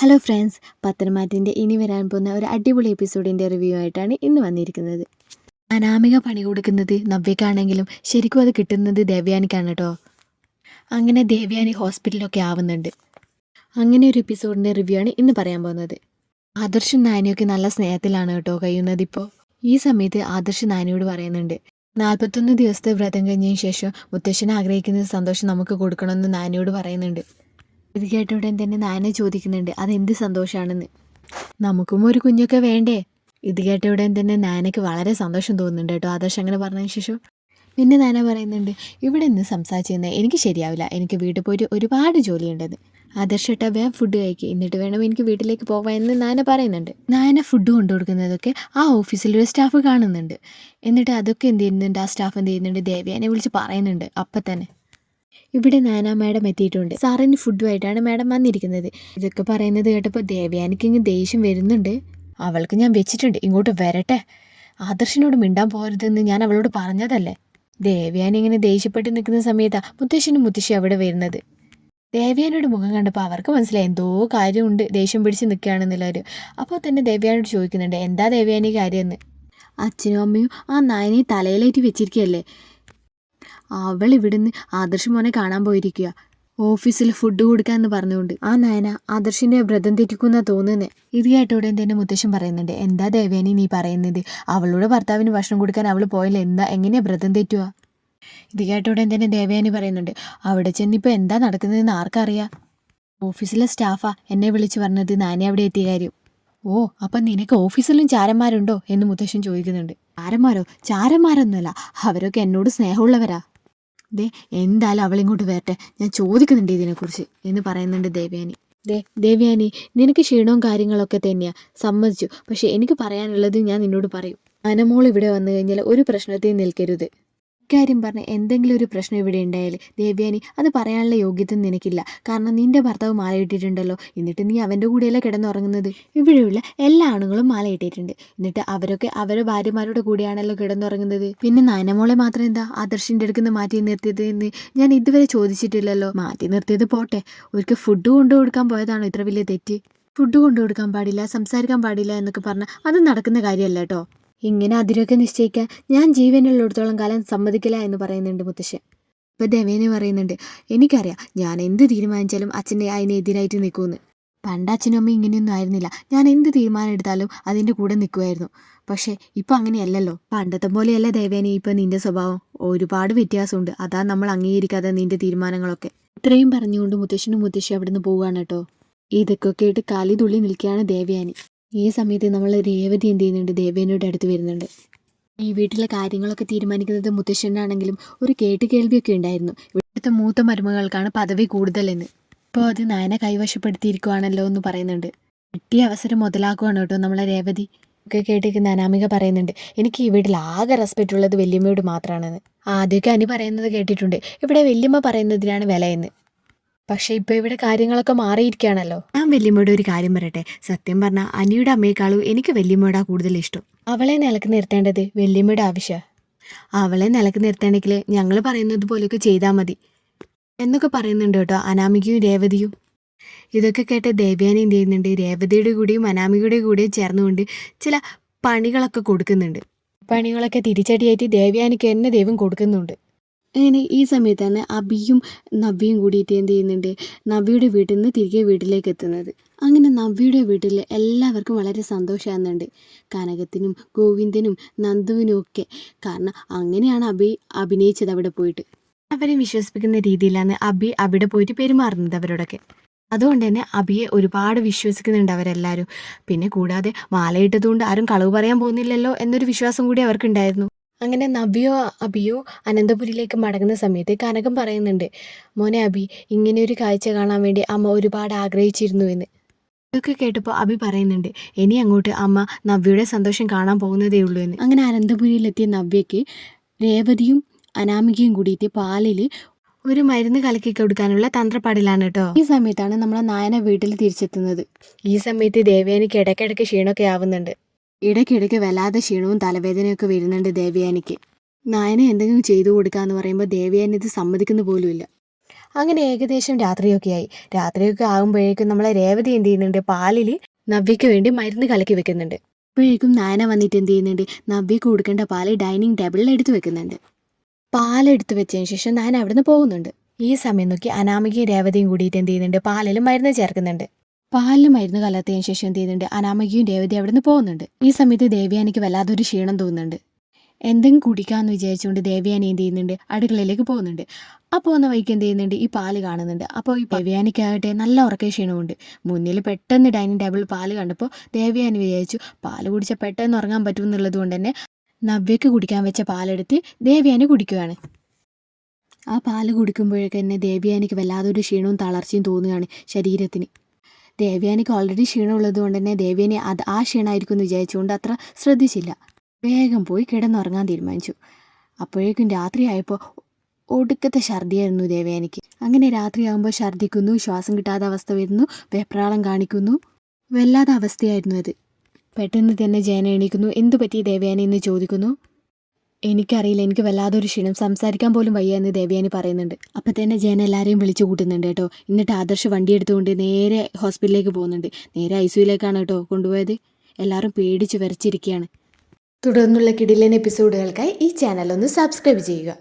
Hello friends, പത്തനംതിട്ടൻ്റെ ഇനി വരാൻ പോകുന്ന ഒരു അടിപൊളി എപ്പിസോഡിൻ്റെ റിവ്യൂ ആയിട്ടാണ് ഇന്ന് വന്നിരിക്കുന്നത്. അനാമിക പണി കൊടുക്കുന്നത് നവ്യക്കാണെങ്കിലും ശരിക്കും അത് കിട്ടുന്നത് ദേവയാനിക്കാണ് കേട്ടോ. അങ്ങനെ ദേവയാനി ഹോസ്പിറ്റലൊക്കെ ആവുന്നുണ്ട്. അങ്ങനെ ഒരു എപ്പിസോഡിൻ്റെ റിവ്യൂ ആണ് ഇന്ന് പറയാൻ പോകുന്നത്. ആദർശും നാനിയൊക്കെ നല്ല സ്നേഹത്തിലാണ് കേട്ടോ കഴിയുന്നത്. ഇപ്പോൾ ഈ സമയത്ത് ആദർശ് നാനിയോട് പറയുന്നുണ്ട്, 41 ദിവസത്തെ വ്രതം കഴിഞ്ഞതിന് ശേഷം മുത്തശ്ശനെ ആഗ്രഹിക്കുന്ന സന്തോഷം നമുക്ക് കൊടുക്കണമെന്ന് നാനിയോട് പറയുന്നുണ്ട്. ഇത് കേട്ട ഉടൻ തന്നെ നാന ചോദിക്കുന്നുണ്ട് അതെന്ത് സന്തോഷമാണെന്ന്. നമുക്കും ഒരു കുഞ്ഞൊക്കെ വേണ്ടേ? ഇത് കേട്ട ഉടൻ തന്നെ നാനയ്ക്ക് വളരെ സന്തോഷം തോന്നുന്നുണ്ട് കേട്ടോ ആദർശ് അങ്ങനെ പറഞ്ഞതിന് ശേഷം. പിന്നെ നാന പറയുന്നുണ്ട്, ഇവിടെ നിന്ന് സംസാരിച്ചിരുന്നത് എനിക്ക് ശരിയാവില്ല, എനിക്ക് വീട്ടിൽ പോയിട്ട് ഒരുപാട് ജോലിയുണ്ടെന്ന്. ആദർശ് ഏട്ടാ വേഗം ഫുഡ് കഴിക്കുക, എന്നിട്ട് വേണം എനിക്ക് വീട്ടിലേക്ക് പോവാൻ എന്ന് നാന പറയുന്നുണ്ട്. നാന ഫുഡ് കൊണ്ടു കൊടുക്കുന്നതൊക്കെ ആ ഓഫീസിലൊരു സ്റ്റാഫ് കാണുന്നുണ്ട്. എന്നിട്ട് അതൊക്കെ എന്ത് ചെയ്യുന്നുണ്ട്, ആ സ്റ്റാഫ് എന്ത് ചെയ്യുന്നുണ്ട്, ദേവയാനെ വിളിച്ച് പറയുന്നുണ്ട്. അപ്പം തന്നെ ഇവിടെ നാന മാഡം എത്തിയിട്ടുണ്ട്, സാറിന് ഫുഡുമായിട്ടാണ് മാഡം വന്നിരിക്കുന്നത്. ഇതൊക്കെ പറയുന്നത് കേട്ടപ്പോൾ ദേവയാനിക്ക് ഇങ്ങ് ദേഷ്യം വരുന്നുണ്ട്. അവൾക്ക് ഞാൻ വെച്ചിട്ടുണ്ട്, ഇങ്ങോട്ട് വരട്ടെ. ആദർശിനോട് മിണ്ടാൻ പോരുതെന്ന് ഞാൻ അവളോട് പറഞ്ഞതല്ലേ. ദേവയാനി ഇങ്ങനെ ദേഷ്യപ്പെട്ട് നിൽക്കുന്ന സമയത്താണ് മുത്തശ്ശനും മുത്തശ്ശി അവിടെ വരുന്നത്. ദേവയാനിയുടെ മുഖം കണ്ടപ്പോൾ അവർക്ക് മനസ്സിലായി എന്തോ കാര്യമുണ്ട്, ദേഷ്യം പിടിച്ച് നിൽക്കുകയാണെന്നുള്ളവർ. അപ്പോൾ തന്നെ ദേവയാനോട് ചോദിക്കുന്നുണ്ട്, എന്താ ദേവയാനി കാര്യമെന്ന്. അച്ഛനും അമ്മയും ആ നായനെ തലയിലേറ്റി വെച്ചിരിക്കുകയല്ലേ, അവൾ ഇവിടുന്ന് ആദർശ് മോനെ കാണാൻ പോയിരിക്കുക, ഓഫീസിൽ ഫുഡ് കൊടുക്കാമെന്ന് പറഞ്ഞുകൊണ്ട്. ആ നയന ആദർശിൻ്റെ വ്രതം തെറ്റിക്കുന്ന തോന്നുന്നത്. ഇത് കേട്ടോടൻ തന്നെ മുത്തശ്ശൻ പറയുന്നുണ്ട്, എന്താ ദേവേനി നീ പറയുന്നത്, അവളുടെ ഭർത്താവിന് ഭക്ഷണം കൊടുക്കാൻ അവൾ പോയാൽ എങ്ങനെയാ വ്രതം തെറ്റുക? ഇത് കേട്ടോടൻ തന്നെ ദേവയാനി പറയുന്നുണ്ട്, അവിടെ ചെന്നിപ്പോൾ എന്താ നടക്കുന്നതെന്ന് ആർക്കറിയാം. ഓഫീസിലെ സ്റ്റാഫാ എന്നെ വിളിച്ച് പറഞ്ഞത് നാനെ അവിടെ എത്തിയ കാര്യം. ഓ, അപ്പം നിനക്ക് ഓഫീസിലും ചാരന്മാരുണ്ടോ എന്ന് മുത്തശ്ശൻ ചോദിക്കുന്നുണ്ട്. ചാരന്മാരൊന്നുമല്ല, അവരൊക്കെ എന്നോട് സ്നേഹമുള്ളവരാ. എന്തായാലും അവളിങ്ങോട്ട് വരട്ടെ, ഞാൻ ചോദിക്കുന്നുണ്ട് ഇതിനെക്കുറിച്ച് എന്ന് പറയുന്നുണ്ട് ദേവയാനി. ദേവയാനി, നിനക്ക് ക്ഷീണവും കാര്യങ്ങളൊക്കെ തന്നെയാ, സമ്മതിച്ചു. പക്ഷെ എനിക്ക് പറയാനുള്ളത് ഞാൻ നിന്നോട് പറയും. അനമോൾ ഇവിടെ വന്നു കഴിഞ്ഞാൽ ഒരു പ്രശ്നത്തെയും നിൽക്കരുത്. ഇക്കാര്യം പറഞ്ഞ് എന്തെങ്കിലും ഒരു പ്രശ്നം ഇവിടെ ഉണ്ടായാൽ ദേവയാനി അത് പറയാനുള്ള യോഗ്യത നിനക്കില്ല. കാരണം നിന്റെ ഭർത്താവ് മാലയിട്ടിട്ടുണ്ടല്ലോ, എന്നിട്ട് നീ അവൻ്റെ കൂടെയല്ല കിടന്നുറങ്ങുന്നത്. ഇവിടെയുള്ള എല്ലാ ആണുങ്ങളും മാലയിട്ടിട്ടുണ്ട്, എന്നിട്ട് അവരൊക്കെ അവരുടെ ഭാര്യമാരുടെ കൂടെയാണല്ലോ കിടന്നുറങ്ങുന്നത്. പിന്നെ നയനമോളെ മാത്രം എന്താ ആദർശിൻ്റെ അടുക്കുന്ന മാറ്റി നിർത്തിയത് എന്ന് ഞാൻ ഇതുവരെ ചോദിച്ചിട്ടില്ലല്ലോ. മാറ്റി നിർത്തിയത് പോട്ടെ, ഒരിക്കൽ ഫുഡ് കൊണ്ടു കൊടുക്കാൻ പോയതാണോ ഇത്ര വലിയ തെറ്റ്? ഫുഡ് കൊണ്ടു കൊടുക്കാൻ പാടില്ല, സംസാരിക്കാൻ പാടില്ല എന്നൊക്കെ പറഞ്ഞാൽ അത് നടക്കുന്ന കാര്യമല്ല കേട്ടോ. ഇങ്ങനെ അതിരൊക്കെ നിശ്ചയിക്കാൻ ഞാൻ ജീവനുള്ളിടത്തോളം കാലം സമ്മതിക്കില്ല എന്ന് പറയുന്നുണ്ട് മുത്തശ്ശൻ. ഇപ്പം ദേവേനെ പറയുന്നുണ്ട്, എനിക്കറിയാം ഞാൻ എന്ത് തീരുമാനിച്ചാലും അച്ഛൻ്റെ അതിനെതിരായിട്ട് നിൽക്കുമെന്ന്. പണ്ട് അച്ഛനും അമ്മയും ഇങ്ങനെയൊന്നും ആയിരുന്നില്ല, ഞാൻ എന്ത് തീരുമാനം എടുത്താലും അതിൻ്റെ കൂടെ നിൽക്കുമായിരുന്നു. പക്ഷേ ഇപ്പം അങ്ങനെയല്ലല്ലോ, പണ്ടത്തെ പോലെയല്ല ദേവേനെ ഇപ്പം നിൻ്റെ സ്വഭാവം, ഒരുപാട് വ്യത്യാസമുണ്ട്. അതാ നമ്മൾ അംഗീകരിക്കാതെ നിൻ്റെ തീരുമാനങ്ങളൊക്കെ. ഇത്രയും പറഞ്ഞുകൊണ്ട് മുത്തശ്ശനും മുത്തശ്ശി അവിടെ നിന്ന് പോവുകയാണ് കേട്ടോ. ഇതൊക്കെ കേട്ട് കാലി തുള്ളി നിൽക്കുകയാണ് ദേവയാനി. ഈ സമയത്ത് നമ്മൾ രേവതി എന്ത് ചെയ്യുന്നുണ്ട്, ദേവേനോട് അടുത്ത് വരുന്നുണ്ട്. ഈ വീട്ടിലെ കാര്യങ്ങളൊക്കെ തീരുമാനിക്കുന്നത് മുത്തശ്ശനാണെങ്കിലും ഒരു കേൾവിയൊക്കെ ഉണ്ടായിരുന്നു, ഇവിടുത്തെ മൂത്ത മരുമകൾക്കാണ് പദവി കൂടുതലെന്ന്. ഇപ്പോൾ അത് നയനെ കൈവശപ്പെടുത്തിയിരിക്കുവാണല്ലോ എന്ന് പറയുന്നുണ്ട്. കിട്ടിയ അവസരം മുതലാക്കുവാണ് കേട്ടോ നമ്മളെ രേവതി. ഒക്കെ കേട്ടിരിക്കുന്ന അനാമിക പറയുന്നുണ്ട്, എനിക്ക് ഈ വീട്ടിൽ ആകെ റെസ്പെക്റ്റ് ഉള്ളത് വല്യമ്മയോട് മാത്രമാണെന്ന്. ആദ്യമൊക്കെ അനി പറയുന്നത് കേട്ടിട്ടുണ്ട്, ഇവിടെ വല്യമ്മ പറയുന്നതിനാണ് വിലയെന്ന്. പക്ഷേ ഇപ്പോൾ ഇവിടെ കാര്യങ്ങളൊക്കെ മാറിയിരിക്കുകയാണല്ലോ. ഞാൻ വല്യമ്മയോട് ഒരു കാര്യം പറയട്ടെ, സത്യം പറഞ്ഞാൽ അനിയുടെ അമ്മയെക്കാളും എനിക്ക് വല്യമ്മയോടാ കൂടുതൽ ഇഷ്ടം. അവളെ നിലക്ക് നിർത്തേണ്ടത് വല്യമ്മയുടെ ആവശ്യമാണ്. അവളെ നിലക്ക് നിർത്തേണ്ടെങ്കിൽ ഞങ്ങൾ പറയുന്നത് പോലെയൊക്കെ ചെയ്താൽ മതി എന്നൊക്കെ പറയുന്നുണ്ട് കേട്ടോ അനാമികയും രേവതിയും. ഇതൊക്കെ കേട്ട ദേവയാനി എന്ത് ചെയ്യുന്നുണ്ട്, രേവതിയുടെ കൂടെയും അനാമികയുടെ കൂടെയും ചേർന്നുകൊണ്ട് ചില പണികളൊക്കെ കൊടുക്കുന്നുണ്ട്. പണികളൊക്കെ തിരിച്ചടിയായിട്ട് ദേവയാനിക്ക് എന്നെ ദൈവം കൊടുക്കുന്നുണ്ട്. അങ്ങനെ ഈ സമയത്താണ് അബിയും നവ്യയും കൂടിയിട്ട് എന്ത് ചെയ്യുന്നുണ്ട്, നവ്യയുടെ വീട്ടിൽ നിന്ന് തിരികെ വീട്ടിലേക്ക് എത്തുന്നത്. അങ്ങനെ നവ്യയുടെ വീട്ടിൽ എല്ലാവർക്കും വളരെ സന്തോഷമാകുന്നുണ്ട്, കനകത്തിനും ഗോവിന്ദനും നന്ദുവിനും ഒക്കെ. കാരണം അങ്ങനെയാണ് അബി അഭിനയിച്ചത് അവിടെ പോയിട്ട്. അവരെ വിശ്വസിപ്പിക്കുന്ന രീതിയിലാണ് അബി അവിടെ പോയിട്ട് പെരുമാറുന്നത് അവരോടൊക്കെ. അതുകൊണ്ട് തന്നെ അബിയെ ഒരുപാട് വിശ്വസിക്കുന്നുണ്ട് അവരെല്ലാവരും. പിന്നെ കൂടാതെ മാലയിട്ടതുകൊണ്ട് ആരും കളവ് പറയാൻ പോകുന്നില്ലല്ലോ എന്നൊരു വിശ്വാസം കൂടി അവർക്കുണ്ടായിരുന്നു. അങ്ങനെ നവ്യോ അബിയോ അനന്തപുരിയിലേക്ക് മടങ്ങുന്ന സമയത്ത് കനകം പറയുന്നുണ്ട്, മോനെ അബി, ഇങ്ങനെ ഒരു കാഴ്ച കാണാൻ വേണ്ടി അമ്മ ഒരുപാട് ആഗ്രഹിച്ചിരുന്നു എന്ന്. ഇതൊക്കെ കേട്ടപ്പോൾ അബി പറയുന്നുണ്ട്, ഇനി അങ്ങോട്ട് അമ്മ നവ്യയുടെ സന്തോഷം കാണാൻ പോകുന്നതേ ഉള്ളൂ എന്ന്. അങ്ങനെ അനന്തപുരിയിലെത്തിയ നവ്യയ്ക്ക് രേവതിയും അനാമികയും കൂടിയിട്ട് പാലിൽ ഒരു മരുന്ന് കലക്കി കൊടുക്കാനുള്ള തന്ത്രപ്പാടിലാണ് കേട്ടോ. ഈ സമയത്താണ് നമ്മളെ നായന വീട്ടിൽ തിരിച്ചെത്തുന്നത്. ഈ സമയത്ത് ദേവയാനിക്ക് ഇടയ്ക്കിടയ്ക്ക് ക്ഷീണമൊക്കെ ആവുന്നുണ്ട്. ഇടയ്ക്കിടയ്ക്ക് വല്ലാതെ ക്ഷീണവും തലവേദനയൊക്കെ വരുന്നുണ്ട് ദേവയാനിക്ക്. നായനെ എന്തെങ്കിലും ചെയ്തു കൊടുക്കാമെന്ന് പറയുമ്പോൾ ദേവയാനി ഇത് സമ്മതിക്കുന്ന പോലുമില്ല. അങ്ങനെ ഏകദേശം രാത്രിയൊക്കെ ആകുമ്പോഴേക്കും നമ്മളെ രേവതി എന്ത് ചെയ്യുന്നുണ്ട്, പാലിൽ നവ്യയ്ക്ക് വേണ്ടി മരുന്ന് കലക്കി വെക്കുന്നുണ്ട്. അപ്പോഴേക്കും നയന വന്നിട്ട് എന്ത് ചെയ്യുന്നുണ്ട്, നവ്യയ്ക്ക് കൊടുക്കേണ്ട പാല് ഡൈനിങ് ടേബിളിൽ എടുത്ത് വെക്കുന്നുണ്ട്. പാലെടുത്ത് വെച്ചതിന് ശേഷം നയന അവിടുന്ന് പോകുന്നുണ്ട്. ഈ സമയം നോക്കി അനാമികയും രേവതിയും കൂടിയിട്ട് എന്ത് ചെയ്യുന്നുണ്ട്, പാലിൽ മരുന്ന് ചേർക്കുന്നുണ്ട്. പാലിൽ മരുന്ന് കലർത്തിയതിന് ശേഷം എന്ത് ചെയ്യുന്നുണ്ട്, അനാമികയും രേവതി അവിടുന്ന് പോകുന്നുണ്ട്. ഈ സമയത്ത് ദേവയാനിക്ക് വല്ലാതൊരു ക്ഷീണം തോന്നുന്നുണ്ട്. എന്തെങ്കിലും കുടിക്കാമെന്ന് വിചാരിച്ചുകൊണ്ട് ദേവയാനി എന്ത് ചെയ്യുന്നുണ്ട്, അടുക്കളയിലേക്ക് പോകുന്നുണ്ട്. ആ പോകുന്ന വഴിക്ക് എന്ത് ചെയ്യുന്നുണ്ട്, ഈ പാല് കാണുന്നുണ്ട്. അപ്പോൾ ഈ ദേവയാനിക്കാകട്ടെ നല്ല ഉറക്ക ക്ഷീണമുണ്ട്. മുന്നിൽ പെട്ടെന്ന് ഡൈനിങ് ടേബിളിൽ പാല് കണ്ടപ്പോൾ ദേവയാനി വിചാരിച്ചു പാല് കുടിച്ചാൽ പെട്ടെന്ന് ഉറങ്ങാൻ പറ്റും എന്നുള്ളത് കൊണ്ട് തന്നെ നവ്യയ്ക്ക് കുടിക്കാൻ വെച്ച പാലെടുത്ത് ദേവയാനി കുടിക്കുകയാണ്. ആ പാല് കുടിക്കുമ്പോഴേക്ക് തന്നെ ദേവയാനിക്ക് വല്ലാതൊരു ക്ഷീണവും തളർച്ചയും തോന്നുകയാണ് ശരീരത്തിന്. ദേവയാനിക്ക് ഓൾറെഡി ക്ഷീണമുള്ളത് കൊണ്ട് തന്നെ ദേവയാനി ആ ക്ഷീണമായിരിക്കും എന്ന് വിചാരിച്ചുകൊണ്ട് അത്ര ശ്രദ്ധിച്ചില്ല. വേഗം പോയി കിടന്നുറങ്ങാൻ തീരുമാനിച്ചു. അപ്പോഴേക്കും രാത്രിയായപ്പോൾ ഒടുക്കത്തെ ഛർദിയായിരുന്നു ദേവയാനിക്ക്. അങ്ങനെ രാത്രിയാകുമ്പോൾ ഛർദിക്കുന്നു, ശ്വാസം കിട്ടാത്ത അവസ്ഥ വരുന്നു, വെപ്രാളം കാണിക്കുന്നു, വല്ലാത്ത അവസ്ഥയായിരുന്നു അത്. പെട്ടെന്ന് തന്നെ ജയന എണീക്കുന്നു. എന്തു പറ്റി ദേവയാനി എന്ന് ചോദിക്കുന്നു. എനിക്കറിയില്ല, എനിക്ക് വല്ലാതൊരു ക്ഷീണം, സംസാരിക്കാൻ പോലും വയ്യ എന്ന് ദേവയാനി പറയുന്നുണ്ട്. അപ്പം തന്നെ ജയന എല്ലാവരെയും വിളിച്ചു കൂട്ടുന്നുണ്ട് കേട്ടോ. എന്നിട്ട് ആദർശ് വണ്ടി എടുത്തുകൊണ്ട് നേരെ ഹോസ്പിറ്റലിലേക്ക് പോകുന്നുണ്ട്. നേരെ ICUയിലേക്കാണ് കേട്ടോ കൊണ്ടുപോയത്. എല്ലാവരും പേടിച്ച് വിറച്ചിരിക്കുകയാണ്. തുടർന്നുള്ള കിടിലൻ എപ്പിസോഡുകൾക്കായി ഈ ചാനൽ ഒന്ന് സബ്സ്ക്രൈബ് ചെയ്യുക.